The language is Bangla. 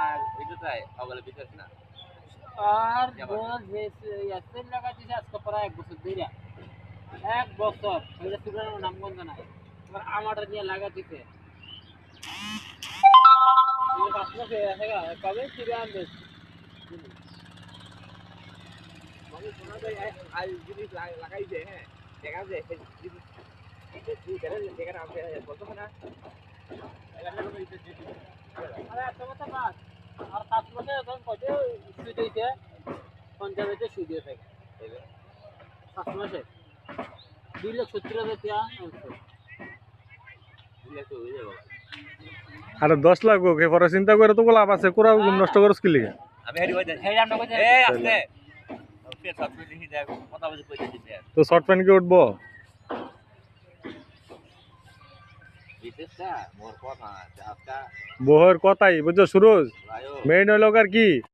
আর বল এত লাগা দিছে আজকে প্রায় 1 বছর ধরে 1 বছর এটা সুগারের নামগন্ধ নাই এবার আমারটা নিয়ে লাগা দিতে এই হাসলো কে আছে কবে ফিরে আনবে মানে শোনা যায় আজ জিনিস লাগাইছে হ্যাঁ দেখা যায় জিনিস এটা তুই দেখা আমরা বলতো না আরে এত কথা বাদ আর 5 বছর এখন কত সুই দিতে পঞ্চায়েতে সুই দিয়ে থাকে 5 মাসে 2,70,000 টাকা আর 10 লাখ ওকে পরে চিন্তা করে তো লাভ আছে কোরা নষ্ট করস কি লিগে আমি হেডি কই দেন হেডি আমরা কই দেন এই আস্তে ওকে সব লিখি দেখ কথা বলে কই দিতে তো শর্ট প্যান্ট কি উঠবো বিশেষটা মোর কথা আজকা বহর কথাই বুঝছো সুরজ মেইন হলো আর কি